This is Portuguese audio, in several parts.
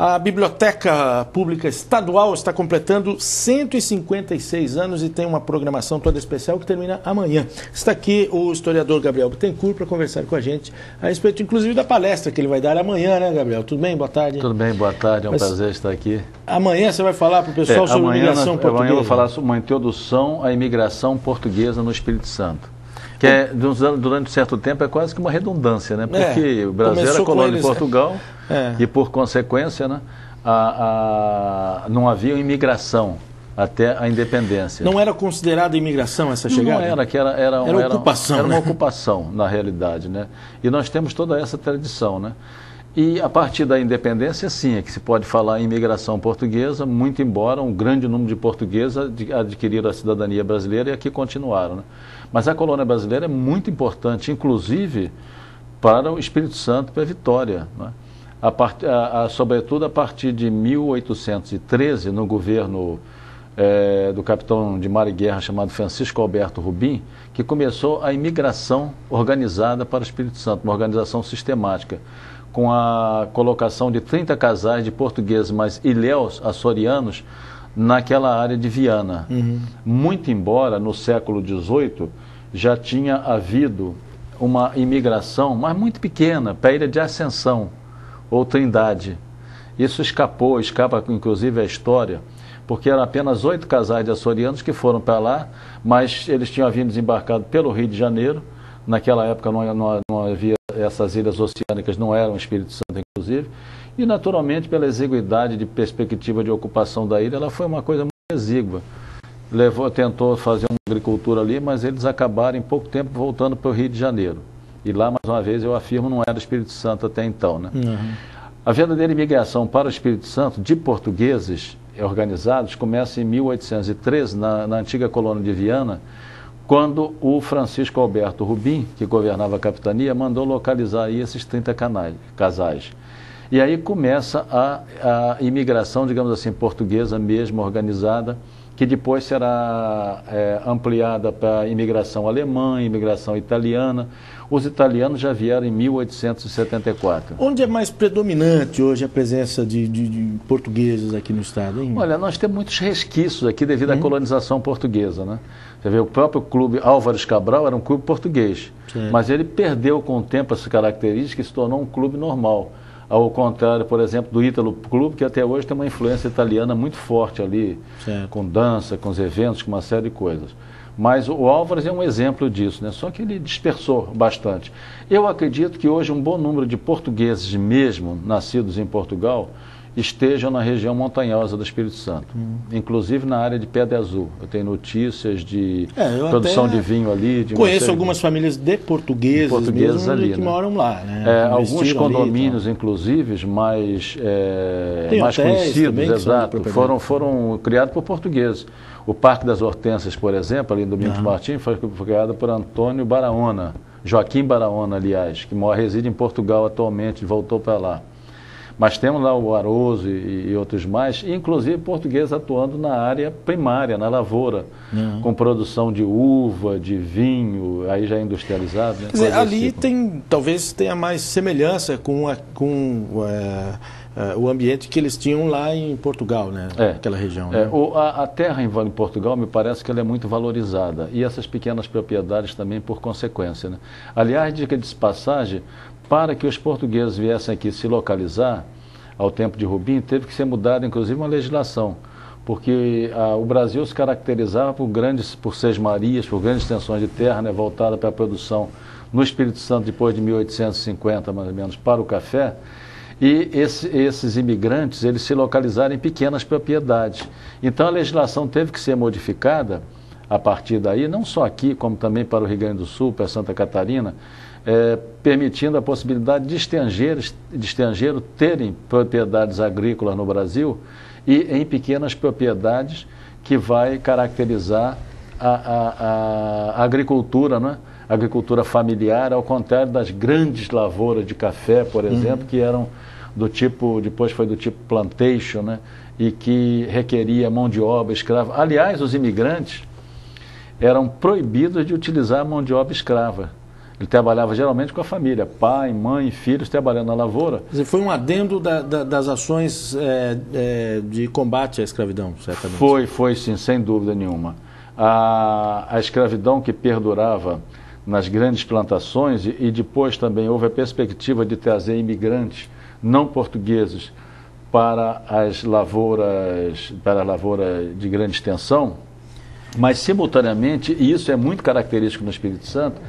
A Biblioteca Pública Estadual está completando 156 anos e tem uma programação toda especial que termina amanhã. Está aqui o historiador Gabriel Bittencourt para conversar com a gente a respeito, inclusive, da palestra que ele vai dar amanhã, né, Gabriel? Tudo bem? Boa tarde. Tudo bem, boa tarde. É um prazer estar aqui. Amanhã você vai falar para o pessoal sobre a imigração portuguesa? Amanhã eu vou falar sobre uma introdução à imigração portuguesa no Espírito Santo. Que é, durante um certo tempo é quase que uma redundância, né? Porque o Brasil era colônia de Portugal e, por consequência, né, não havia imigração até a independência. Não era considerada imigração essa chegada? Não era ocupação. Era uma ocupação, na realidade, né? E nós temos toda essa tradição, né? E a partir da independência, sim, é que se pode falar em imigração portuguesa, muito embora um grande número de portugueses adquiriram a cidadania brasileira e aqui continuaram, né? Mas a colônia brasileira é muito importante, inclusive para o Espírito Santo e para a Vitória, né? Sobretudo a partir de 1813, no governo do capitão de mar e guerra chamado Francisco Alberto Rubim, que começou a imigração organizada para o Espírito Santo, uma organização sistemática, com a colocação de 30 casais de portugueses mais ilhéus açorianos naquela área de Viana. Muito embora no século XVIII já tinha havido uma imigração, mas muito pequena, para a ilha de Ascensão, ou Trindade. Isso escapa inclusive a história, porque eram apenas 8 casais de açorianos que foram para lá, mas eles tinham vindo desembarcado pelo Rio de Janeiro. Naquela época não havia, essas ilhas oceânicas não eram Espírito Santo, inclusive, e naturalmente pela exiguidade de perspectiva de ocupação da ilha, ela foi uma coisa muito exígua. Tentou fazer uma agricultura ali, mas eles acabaram em pouco tempo voltando para o Rio de Janeiro. E lá, mais uma vez, eu afirmo, não era Espírito Santo até então, né? A verdadeira imigração para o Espírito Santo de portugueses organizados começa em 1813, na antiga colônia de Viana, quando o Francisco Alberto Rubim, que governava a capitania, mandou localizar aí esses 30 casais. E aí começa a imigração, digamos assim, portuguesa mesmo, organizada, que depois será ampliada para a imigração alemã, imigração italiana. Os italianos já vieram em 1874. Onde é mais predominante hoje a presença de portugueses aqui no estado, hein? Olha, nós temos muitos resquícios aqui devido à colonização portuguesa, né? Você vê, o próprio clube Álvares Cabral era um clube português, mas ele perdeu com o tempo essa característica e se tornou um clube normal. Ao contrário, por exemplo, do Ítalo Clube, que até hoje tem uma influência italiana muito forte ali, com dança, com os eventos, com uma série de coisas. Mas o Álvares é um exemplo disso, né? Só que ele dispersou bastante. Eu acredito que hoje um bom número de portugueses mesmo, nascidos em Portugal, estejam na região montanhosa do Espírito Santo, inclusive na área de Pedra Azul. Eu tenho notícias de produção de vinho ali. Conheço algumas famílias de portugueses mesmo, ali, que né? moram lá, né? Alguns condomínios, inclusive, mais conhecidos, exato, foram criados por portugueses. O Parque das Hortênsias, por exemplo, ali em Domingos Martins, foi criado por Antônio Barahona, Joaquim Barahona, aliás, que reside em Portugal atualmente, voltou para lá. Mas temos lá o Aroso e outros mais, inclusive portugueses atuando na área primária, na lavoura, com produção de uva, de vinho, aí já industrializado. Né? Quer dizer, ali talvez tenha mais semelhança com o ambiente que eles tinham lá em Portugal, né? Aquela região. Né? A terra em Portugal, me parece que ela é muito valorizada, e essas pequenas propriedades também por consequência, né? Aliás, dica de passagem, para que os portugueses viessem aqui se localizar, ao tempo de Rubim, teve que ser mudada, inclusive, uma legislação, porque o Brasil se caracterizava por sesmarias, por grandes extensões de terra, né, voltada para a produção no Espírito Santo, depois de 1850, mais ou menos, para o café, e esses imigrantes, eles se localizaram em pequenas propriedades. Então, a legislação teve que ser modificada a partir daí, não só aqui, como também para o Rio Grande do Sul, para Santa Catarina, permitindo a possibilidade de estrangeiro terem propriedades agrícolas no Brasil e em pequenas propriedades, que vai caracterizar a agricultura, né? A agricultura familiar, ao contrário das grandes lavouras de café, por exemplo, que eram do tipo, depois foi do tipo plantation, né? E que requeria mão de obra escrava. Aliás, os imigrantes eram proibidos de utilizar a mão de obra escrava. Ele trabalhava geralmente com a família, pai, mãe, filhos trabalhando na lavoura. Quer dizer, foi um adendo das ações de combate à escravidão, certamente. Foi sim, sem dúvida nenhuma. A escravidão que perdurava nas grandes plantações e depois também houve a perspectiva de trazer imigrantes não portugueses para as lavouras, para a lavoura de grande extensão, mas simultaneamente, e isso é muito característico no Espírito Santo,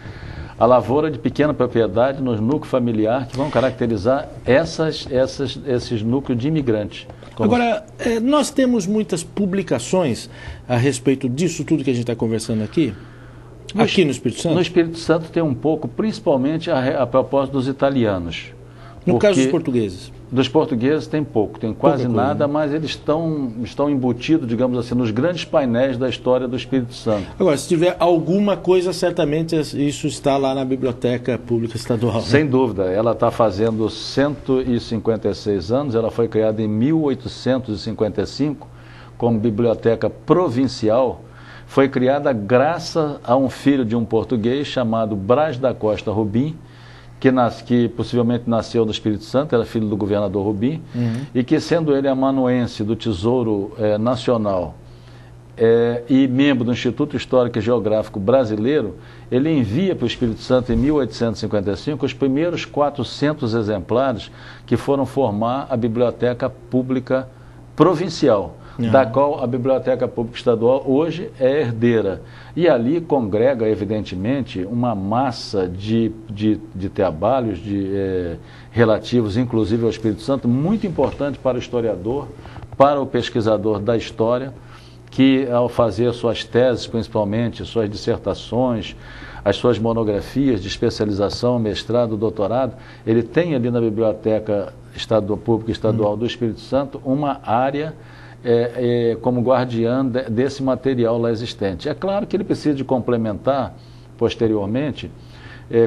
a lavoura de pequena propriedade nos núcleos familiares que vão caracterizar esses núcleos de imigrantes. Agora, nós temos muitas publicações a respeito disso tudo que a gente está conversando aqui? Aqui no Espírito Santo? No Espírito Santo tem um pouco, principalmente a propósito dos italianos. No caso dos portugueses? Dos portugueses tem pouco, tem quase nada, mas eles estão embutidos, digamos assim, nos grandes painéis da história do Espírito Santo. Agora, se tiver alguma coisa, certamente isso está lá na Biblioteca Pública Estadual. Sem dúvida, ela está fazendo 156 anos, ela foi criada em 1855 como biblioteca provincial. Foi criada graças a um filho de um português chamado Braz da Costa Rubim, que possivelmente nasceu no Espírito Santo, era filho do governador Rubim, e que, sendo ele amanuense do Tesouro Nacional e membro do Instituto Histórico e Geográfico Brasileiro, ele envia para o Espírito Santo em 1855 os primeiros 400 exemplares que foram formar a Biblioteca Pública Provincial, da qual a Biblioteca Pública Estadual hoje é herdeira. E ali congrega, evidentemente, uma massa de trabalhos relativos, inclusive ao Espírito Santo, muito importante para o historiador, para o pesquisador da história, que ao fazer suas teses, principalmente, suas dissertações, as suas monografias de especialização, mestrado, doutorado, ele tem ali na Biblioteca Pública Estadual do Espírito Santo uma área como guardiã desse material lá existente. É claro que ele precisa de complementar, posteriormente,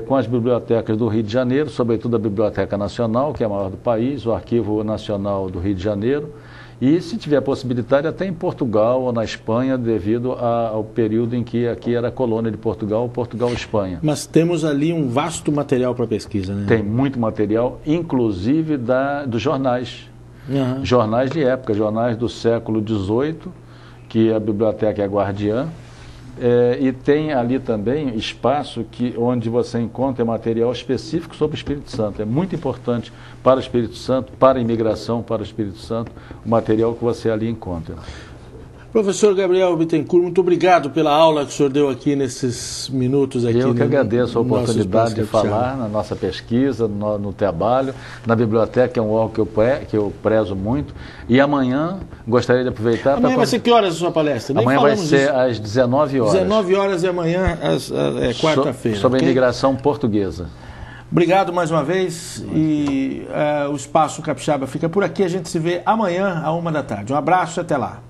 com as bibliotecas do Rio de Janeiro, sobretudo a Biblioteca Nacional, que é a maior do país, o Arquivo Nacional do Rio de Janeiro, e, se tiver possibilidade, até em Portugal ou na Espanha, devido ao período em que aqui era colônia de Portugal, Portugal-Espanha. Mas temos ali um vasto material para pesquisa, né? Tem muito material, inclusive dos jornais. Jornais de época, jornais do século XVIII, que a biblioteca é a guardiã, e tem ali também espaço onde você encontra material específico sobre o Espírito Santo. É muito importante para o Espírito Santo, para a imigração para o Espírito Santo, o material que você ali encontra. Professor Gabriel Bittencourt, muito obrigado pela aula que o senhor deu aqui nesses minutos. Eu que agradeço a oportunidade de falar na nossa pesquisa, no trabalho, na biblioteca, que é um órgão que eu prezo muito. E amanhã, gostaria de aproveitar... Amanhã vai ser que horas a sua palestra? Amanhã vai ser às 19 horas. 19 horas e amanhã é quarta-feira. Sobre a imigração portuguesa. Obrigado mais uma vez e o Espaço Capixaba fica por aqui. A gente se vê amanhã, à 13h. Um abraço e até lá.